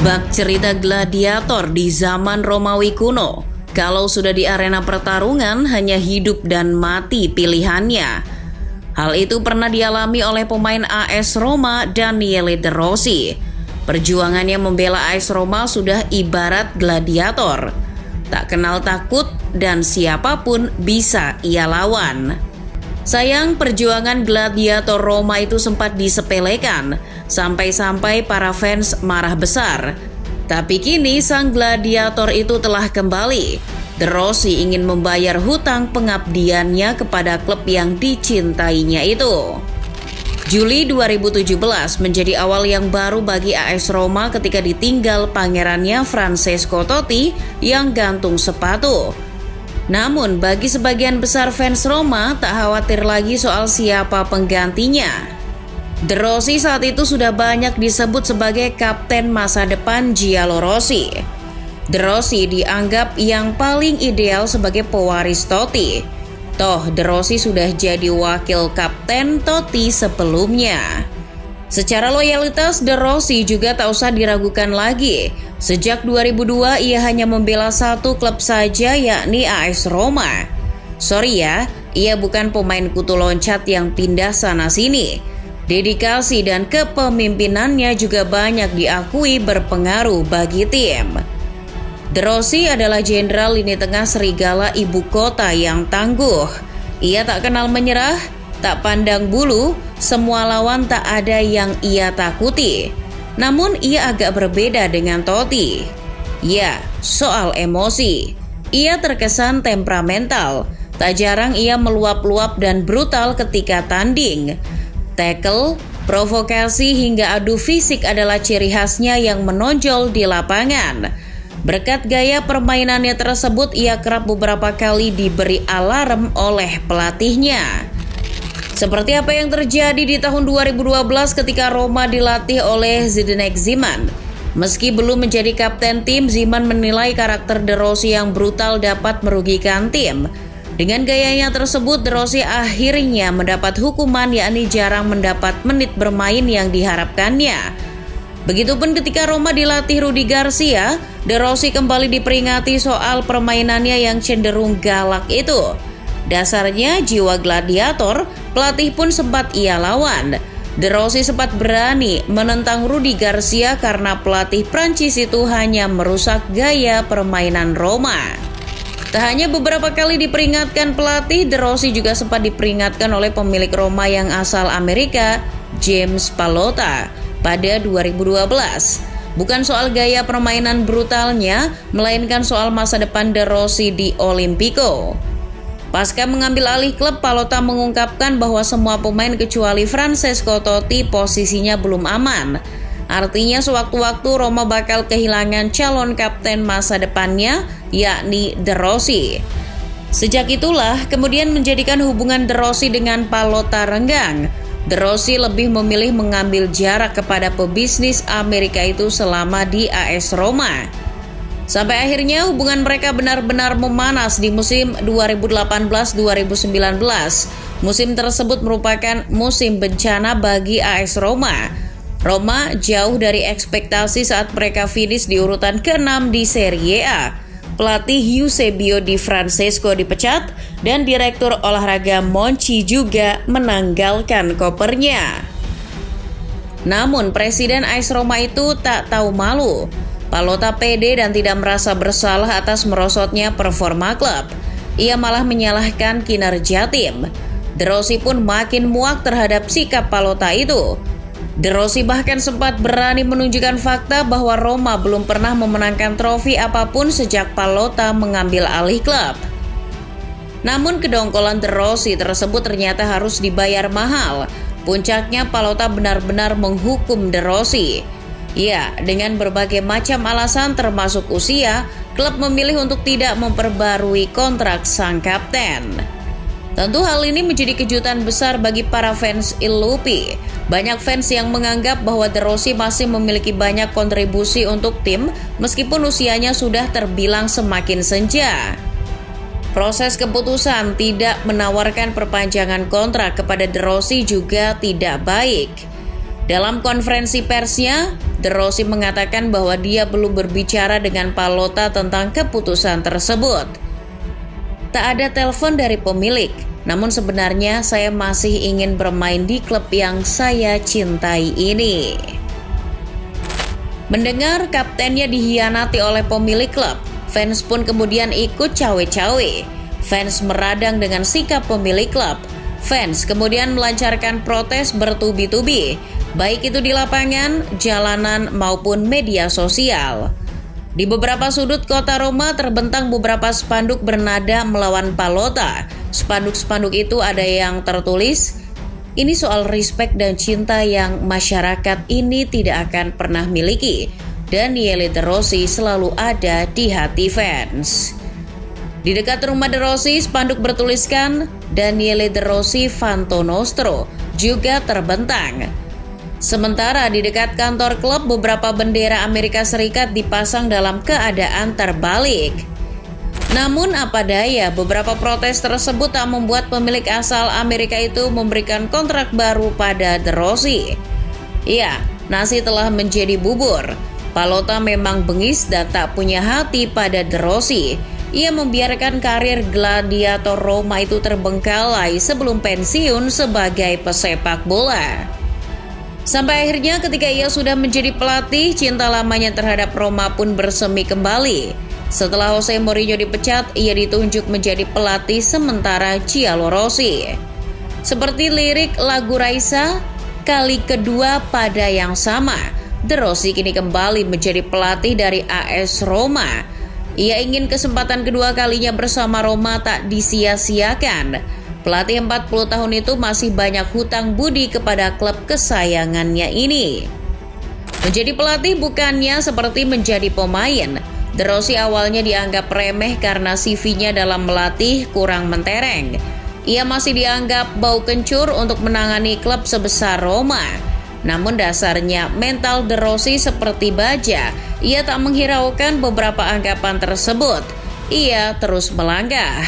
Bak cerita gladiator di zaman Romawi kuno. Kalau sudah di arena pertarungan, hanya hidup dan mati pilihannya. Hal itu pernah dialami oleh pemain AS Roma Daniele De Rossi. Perjuangannya membela AS Roma sudah ibarat gladiator. Tak kenal takut dan siapapun bisa ia lawan. Sayang, perjuangan gladiator Roma itu sempat disepelekan, sampai-sampai para fans marah besar. Tapi kini sang gladiator itu telah kembali. De Rossi ingin membayar hutang pengabdiannya kepada klub yang dicintainya itu. Juli 2017 menjadi awal yang baru bagi AS Roma ketika ditinggal pangerannya Francesco Totti yang gantung sepatu. Namun bagi sebagian besar fans Roma tak khawatir lagi soal siapa penggantinya. De Rossi saat itu sudah banyak disebut sebagai kapten masa depan Giallorossi. De Rossi dianggap yang paling ideal sebagai pewaris Totti. Toh De Rossi sudah jadi wakil kapten Totti sebelumnya. Secara loyalitas, De Rossi juga tak usah diragukan lagi. Sejak 2002 ia hanya membela satu klub saja, yakni AS Roma. Sorry ya, ia bukan pemain kutu loncat yang pindah sana-sini. Dedikasi dan kepemimpinannya juga banyak diakui berpengaruh bagi tim. De Rossi adalah jenderal lini tengah serigala ibu kota yang tangguh. Ia tak kenal menyerah, tak pandang bulu, semua lawan tak ada yang ia takuti. Namun ia agak berbeda dengan Totti. Ya, soal emosi. Ia terkesan temperamental. Tak jarang ia meluap-luap dan brutal ketika tanding. Tackle, provokasi hingga adu fisik adalah ciri khasnya yang menonjol di lapangan. Berkat gaya permainannya tersebut, ia kerap beberapa kali diberi alarm oleh pelatihnya. Seperti apa yang terjadi di tahun 2012 ketika Roma dilatih oleh Zidane Ziman. Meski belum menjadi kapten tim, Ziman menilai karakter De Rossi yang brutal dapat merugikan tim. Dengan gayanya tersebut, De Rossi akhirnya mendapat hukuman, yakni jarang mendapat menit bermain yang diharapkannya. Begitupun ketika Roma dilatih Rudi Garcia, De Rossi kembali diperingati soal permainannya yang cenderung galak itu. Dasarnya jiwa gladiator, pelatih pun sempat ia lawan. De Rossi sempat berani menentang Rudi Garcia karena pelatih Prancis itu hanya merusak gaya permainan Roma. Tak hanya beberapa kali diperingatkan pelatih, De Rossi juga sempat diperingatkan oleh pemilik Roma yang asal Amerika, James Pallotta, pada 2012. Bukan soal gaya permainan brutalnya, melainkan soal masa depan De Rossi di Olimpico. Pasca mengambil alih klub, Pallotta mengungkapkan bahwa semua pemain kecuali Francesco Totti posisinya belum aman. Artinya sewaktu-waktu Roma bakal kehilangan calon kapten masa depannya, yakni De Rossi. Sejak itulah kemudian menjadikan hubungan De Rossi dengan Pallotta renggang. De Rossi lebih memilih mengambil jarak kepada pebisnis Amerika itu selama di AS Roma. Sampai akhirnya hubungan mereka benar-benar memanas di musim 2018-2019. Musim tersebut merupakan musim bencana bagi AS Roma. Roma jauh dari ekspektasi saat mereka finish di urutan ke-6 di Serie A. Pelatih Eusebio Di Francesco dipecat dan direktur olahraga Monchi juga menanggalkan kopernya. Namun Presiden AS Roma itu tak tahu malu. Pallotta pede dan tidak merasa bersalah atas merosotnya performa klub. Ia malah menyalahkan kinerja tim. De Rossi pun makin muak terhadap sikap Pallotta itu. De Rossi bahkan sempat berani menunjukkan fakta bahwa Roma belum pernah memenangkan trofi apapun sejak Pallotta mengambil alih klub. Namun kedongkolan De Rossi tersebut ternyata harus dibayar mahal. Puncaknya Pallotta benar-benar menghukum De Rossi. Ya, dengan berbagai macam alasan termasuk usia, klub memilih untuk tidak memperbarui kontrak sang kapten. Tentu hal ini menjadi kejutan besar bagi para fans Il Lupi. Banyak fans yang menganggap bahwa De Rossi masih memiliki banyak kontribusi untuk tim meskipun usianya sudah terbilang semakin senja. Proses keputusan tidak menawarkan perpanjangan kontrak kepada De Rossi juga tidak baik. Dalam konferensi persnya, De Rossi mengatakan bahwa dia belum berbicara dengan Pallotta tentang keputusan tersebut. Tak ada telepon dari pemilik, namun sebenarnya saya masih ingin bermain di klub yang saya cintai ini. Mendengar kaptennya dihianati oleh pemilik klub, fans pun kemudian ikut cawe-cawe. Fans meradang dengan sikap pemilik klub. Fans kemudian melancarkan protes bertubi-tubi, baik itu di lapangan, jalanan, maupun media sosial. Di beberapa sudut kota Roma terbentang beberapa spanduk bernada melawan Pallotta. Spanduk-spanduk itu ada yang tertulis, "Ini soal respect dan cinta yang masyarakat ini tidak akan pernah miliki. Daniele De Rossi selalu ada di hati fans." Di dekat rumah De Rossi, spanduk bertuliskan Daniele De Rossi Fanto Nostro juga terbentang. Sementara di dekat kantor klub, beberapa bendera Amerika Serikat dipasang dalam keadaan terbalik. Namun apa daya, beberapa protes tersebut tak membuat pemilik asal Amerika itu memberikan kontrak baru pada De Rossi. Ya, nasi telah menjadi bubur. Pallotta memang bengis dan tak punya hati pada De Rossi. Ia membiarkan karir gladiator Roma itu terbengkalai sebelum pensiun sebagai pesepak bola. Sampai akhirnya ketika ia sudah menjadi pelatih, cinta lamanya terhadap Roma pun bersemi kembali. Setelah Jose Mourinho dipecat, ia ditunjuk menjadi pelatih sementara Giallorossi. Seperti lirik lagu Raisa, kali kedua pada yang sama, De Rossi kini kembali menjadi pelatih dari AS Roma. Ia ingin kesempatan kedua kalinya bersama Roma tak disia-siakan. Pelatih 40 tahun itu masih banyak hutang budi kepada klub kesayangannya ini. Menjadi pelatih bukannya seperti menjadi pemain. De Rossi awalnya dianggap remeh karena CV-nya dalam melatih kurang mentereng. Ia masih dianggap bau kencur untuk menangani klub sebesar Roma. Namun dasarnya mental De Rossi seperti baja. Ia tak menghiraukan beberapa anggapan tersebut. Ia terus melangkah.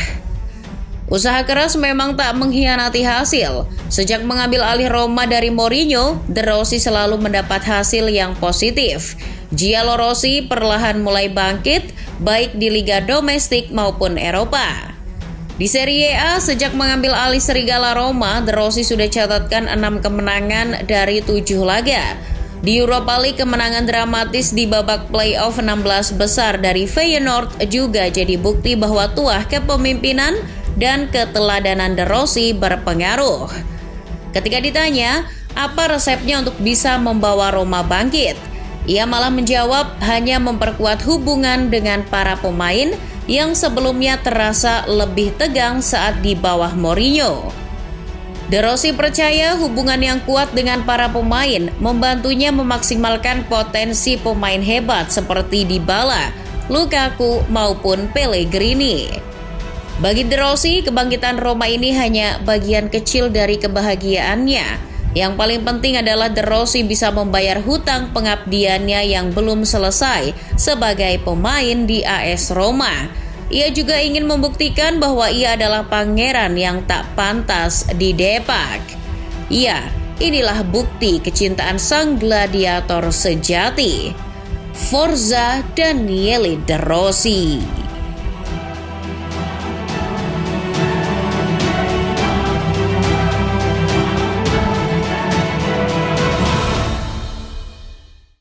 Usaha keras memang tak mengkhianati hasil. Sejak mengambil alih Roma dari Mourinho, De Rossi selalu mendapat hasil yang positif. Giallorossi perlahan mulai bangkit, baik di liga domestik maupun Eropa. Di Serie A, sejak mengambil alih Serigala Roma, De Rossi sudah catatkan 6 kemenangan dari 7 laga. Di Europa League, kemenangan dramatis di babak playoff 16 besar dari Feyenoord juga jadi bukti bahwa tuah kepemimpinan dan keteladanan De Rossi berpengaruh. Ketika ditanya, apa resepnya untuk bisa membawa Roma bangkit? Ia malah menjawab hanya memperkuat hubungan dengan para pemain yang sebelumnya terasa lebih tegang saat di bawah Mourinho. De Rossi percaya hubungan yang kuat dengan para pemain membantunya memaksimalkan potensi pemain hebat seperti Dybala, Lukaku maupun Pellegrini. Bagi De Rossi, kebangkitan Roma ini hanya bagian kecil dari kebahagiaannya. Yang paling penting adalah De Rossi bisa membayar hutang pengabdiannya yang belum selesai sebagai pemain di AS Roma. Ia juga ingin membuktikan bahwa ia adalah pangeran yang tak pantas didepak. Ya, inilah bukti kecintaan sang gladiator sejati. Forza Daniele De Rossi.